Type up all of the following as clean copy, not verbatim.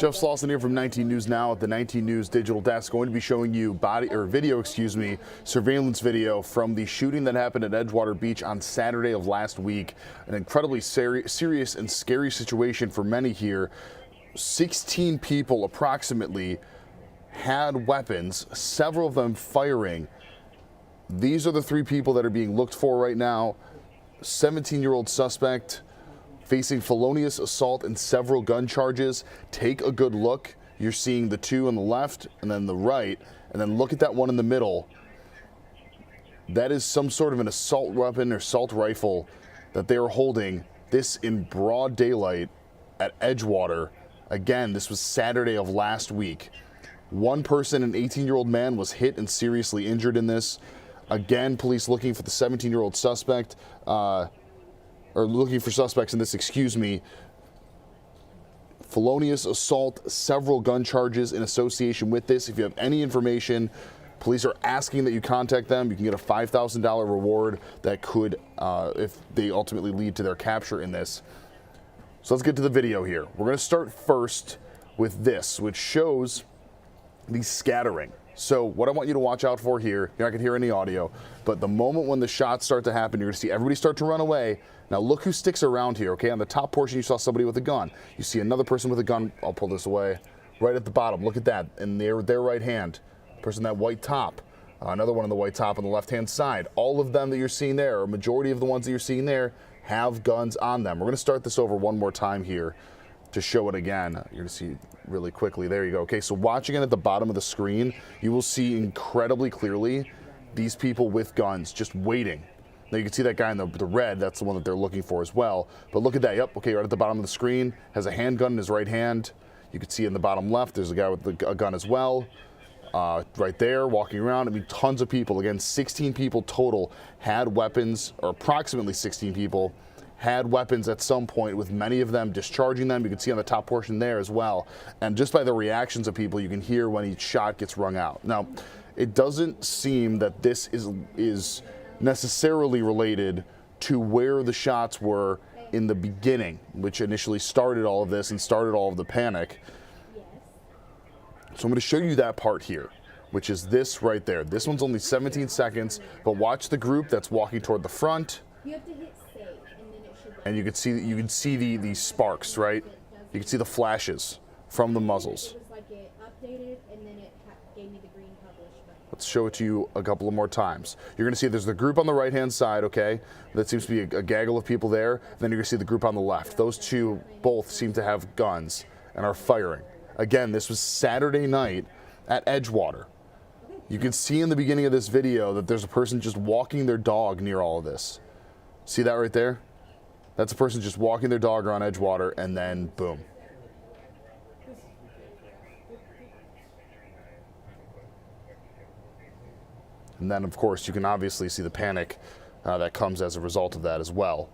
Jeff Slauson here from 19 News Now at the 19 News digital desk. Going to be showing you surveillance video from the shooting that happened at Edgewater Beach on Saturday of last week. An incredibly serious and scary situation for many here. 16 people approximately had weapons, several of them firing. These are the three people that are being looked for right now. 17-year-old suspect facing felonious assault and several gun charges. Take a good look. You're seeing the two on the left and then the right, and then look at that one in the middle. That is some sort of an assault weapon or assault rifle that they are holding. This in broad daylight at Edgewater. Again, this was Saturday of last week. One person, an 18-year-old man, was hit and seriously injured in this. Again, police looking for the 17-year-old suspect, or looking for suspects in this, excuse me. Felonious assault, several gun charges in association with this. If you have any information, police are asking that you contact them. You can get a $5,000 reward that could, if they ultimately lead to their capture in this. So let's get to the video here. We're going to start first with this, which shows the scattering. So what I want you to watch out for here, you're not going to hear any audio, but the moment when the shots start to happen, you're going to see everybody start to run away. Now look who sticks around here, okay? On the top portion, you saw somebody with a gun. You see another person with a gun. I'll pull this away. Right at the bottom, look at that. In their right hand, person in that white top. Another one in the white top on the left-hand side. All of them that you're seeing there, or a majority of the ones that you're seeing there, have guns on them. We're going to start this over one more time here to show it again. You're going to see really quickly. There you go. Okay, so watching it at the bottom of the screen, you will see incredibly clearly these people with guns just waiting. Now you can see that guy in the red, that's the one that they're looking for as well. But look at that, yep, okay, right at the bottom of the screen, has a handgun in his right hand. You can see in the bottom left, there's a guy with a gun as well. Right there, walking around. I mean, tons of people. Again, 16 people total had weapons, or approximately 16 people had weapons at some point, with many of them discharging them. You can see on the top portion there as well. And just by the reactions of people, you can hear when each shot gets rung out. Now, it doesn't seem that this is necessarily related to where the shots were in the beginning, which initially started all of this and started all of the panic. So I'm going to show you that part here, which is this right there. This one's only 17 seconds, but watch the group that's walking toward the front. You have to hit save, and then it should. And you can see the sparks, right? You can see the flashes from the muzzles. It was like it updated, and then it gave me the green publish button. Let's show it to you a couple of more times. You're going to see there's the group on the right-hand side, okay? That seems to be a gaggle of people there. Then you're going to see the group on the left. Those two both seem to have guns and are firing. Again, this was Saturday night at Edgewater. You can see in the beginning of this video that there's a person just walking their dog near all of this. See that right there? That's a person just walking their dog around Edgewater, and then boom. And then, of course, you can obviously see the panic that comes as a result of that as well.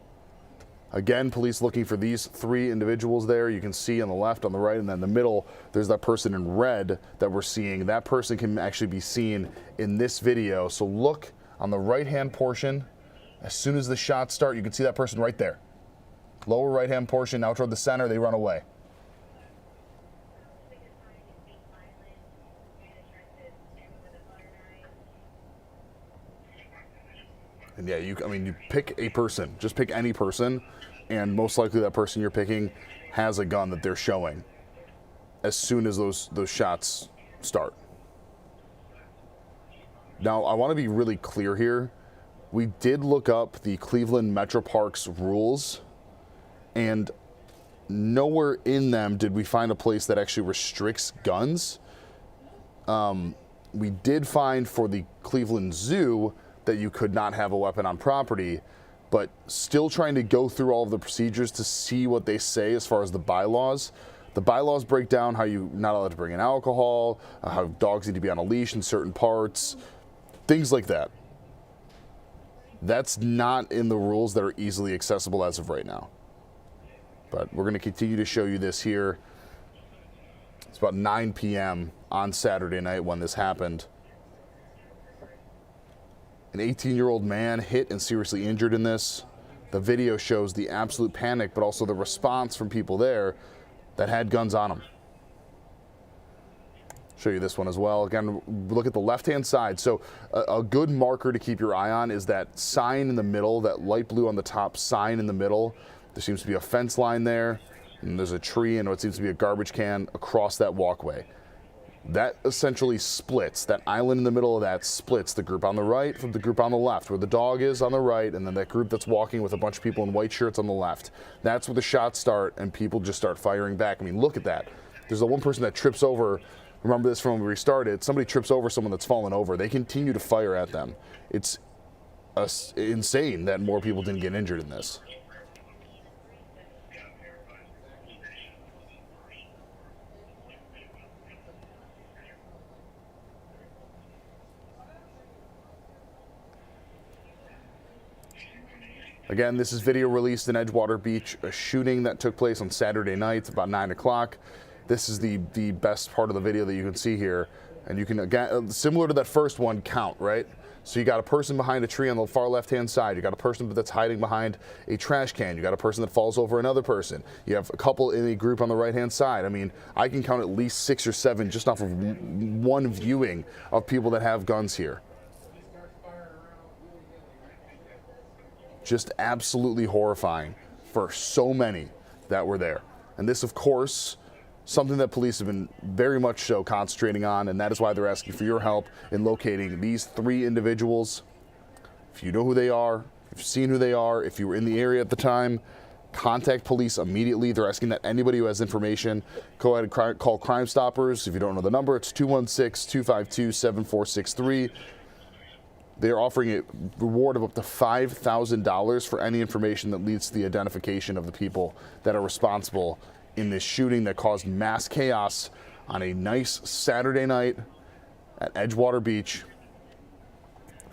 Again, police looking for these three individuals there. You can see on the left, on the right, and then in the middle, there's that person in red that we're seeing. That person can actually be seen in this video. So look on the right-hand portion. As soon as the shots start, you can see that person right there. Lower right-hand portion, now toward the center, they run away. And yeah, you pick a person, just pick any person, and most likely that person you're picking has a gun that they're showing as soon as those shots start. Now, I want to be really clear here. We did look up the Cleveland Metro Parks rules, and nowhere in them did we find a place that actually restricts guns. We did find for the Cleveland Zoo that you could not have a weapon on property, but still trying to go through all of the procedures to see what they say as far as the bylaws. The bylaws break down how you're not allowed to bring in alcohol, how dogs need to be on a leash in certain parts, things like that. That's not in the rules that are easily accessible as of right now. But we're going to continue to show you this here. It's about 9 p.m. on Saturday night when this happened. An 18-year-old man hit and seriously injured in this. The video shows the absolute panic, but also the response from people there that had guns on them. Show you this one as well. Again, look at the left-hand side. So a good marker to keep your eye on is that sign in the middle, that light blue on the top sign in the middle. There seems to be a fence line there, and there's a tree and what seems to be a garbage can across that walkway. That essentially splits, that island in the middle of that splits the group on the right from the group on the left, where the dog is on the right, and then that group that's walking with a bunch of people in white shirts on the left. That's where the shots start, and people just start firing back. I mean, look at that. There's the one person that trips over. Remember this from when we started. Somebody trips over someone that's fallen over. They continue to fire at them. It's insane that more people didn't get injured in this. Again, this is video released in Edgewater Beach, a shooting that took place on Saturday night about 9 o'clock. This is the best part of the video that you can see here. And you can, again, similar to that first one, count, right? So you got a person behind a tree on the far left-hand side. You got a person that's hiding behind a trash can. You got a person that falls over another person. You have a couple in a group on the right-hand side. I mean, I can count at least 6 or 7 just off of one viewing of people that have guns here. Just absolutely horrifying for so many that were there. And this, of course, something that police have been very much so concentrating on, and that is why they're asking for your help in locating these 3 individuals. If you know who they are, if you've seen who they are, if you were in the area at the time, contact police immediately. They're asking that anybody who has information, go ahead and call Crime Stoppers. If you don't know the number, it's 216-252-7463. They are offering a reward of up to $5,000 for any information that leads to the identification of the people that are responsible in this shooting that caused mass chaos on a nice Saturday night at Edgewater Beach.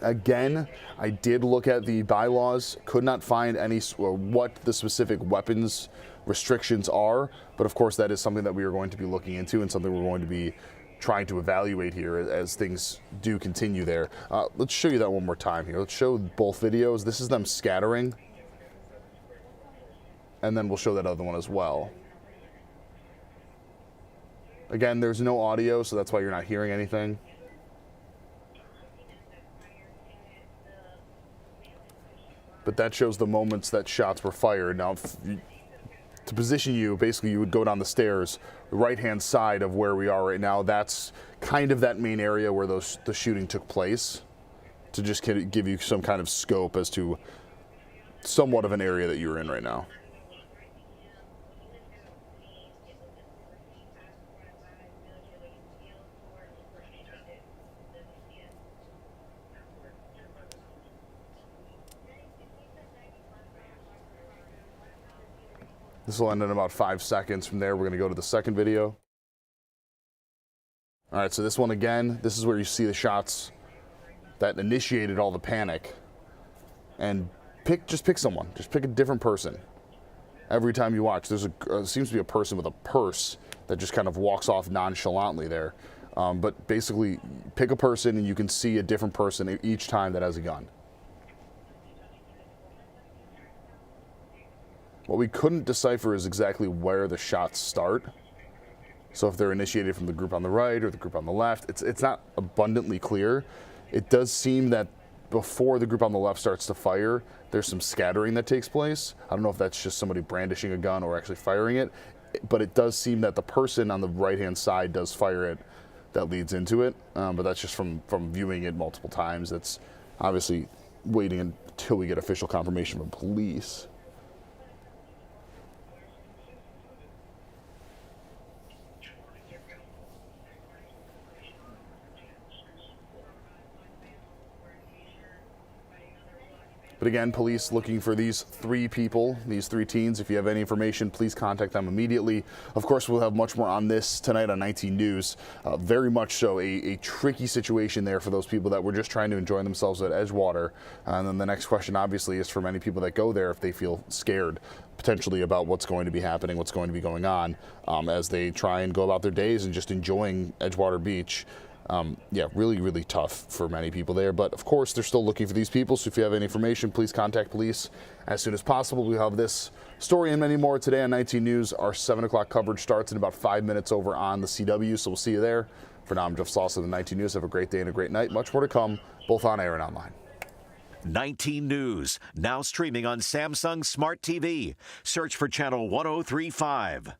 Again, I did look at the bylaws, could not find any what the specific weapons restrictions are, but of course that is something that we are going to be looking into and something we're going to be trying to evaluate here as things do continue there. Let's show you that one more time here. Let's show both videos. This is them scattering, and then we'll show that other one as well. Again, there's no audio, so that's why you're not hearing anything. But that shows the moments that shots were fired. Now, to position you, basically you would go down the stairs, the right-hand side of where we are right now. That's kind of that main area where the shooting took place, to just give you some kind of scope as to somewhat of an area that you're in right now. This will end in about 5 seconds. From there, we're going to go to the second video. All right, so this one again, this is where you see the shots that initiated all the panic. And just pick someone. Just pick a different person. Every time you watch, there's seems to be a person with a purse that just kind of walks off nonchalantly there. But basically, pick a person and you can see a different person each time that has a gun. What we couldn't decipher is exactly where the shots start. So if they're initiated from the group on the right or the group on the left, it's not abundantly clear. It does seem that before the group on the left starts to fire, there's some scattering that takes place. I don't know if that's just somebody brandishing a gun or actually firing it, but it does seem that the person on the right-hand side does fire it. That leads into it, but that's just from viewing it multiple times. That's obviously waiting until we get official confirmation from police. But again, police looking for these 3 people, these 3 teens. If you have any information, please contact them immediately. Of course, we'll have much more on this tonight on 19 News. Very much so a tricky situation there for those people that were just trying to enjoy themselves at Edgewater. And then the next question, obviously, is for many people that go there if they feel scared potentially about what's going to be happening, what's going to be going on as they try and go about their days and just enjoying Edgewater Beach. Yeah, really, really tough for many people there. But of course, they're still looking for these people. So if you have any information, please contact police as soon as possible. We have this story and many more today on 19 News. Our 7 o'clock coverage starts in about 5 minutes over on the CW. So we'll see you there. For now, I'm Jeff Slauson of the 19 News. Have a great day and a great night. Much more to come, both on air and online. 19 News, now streaming on Samsung Smart TV. Search for Channel 1035.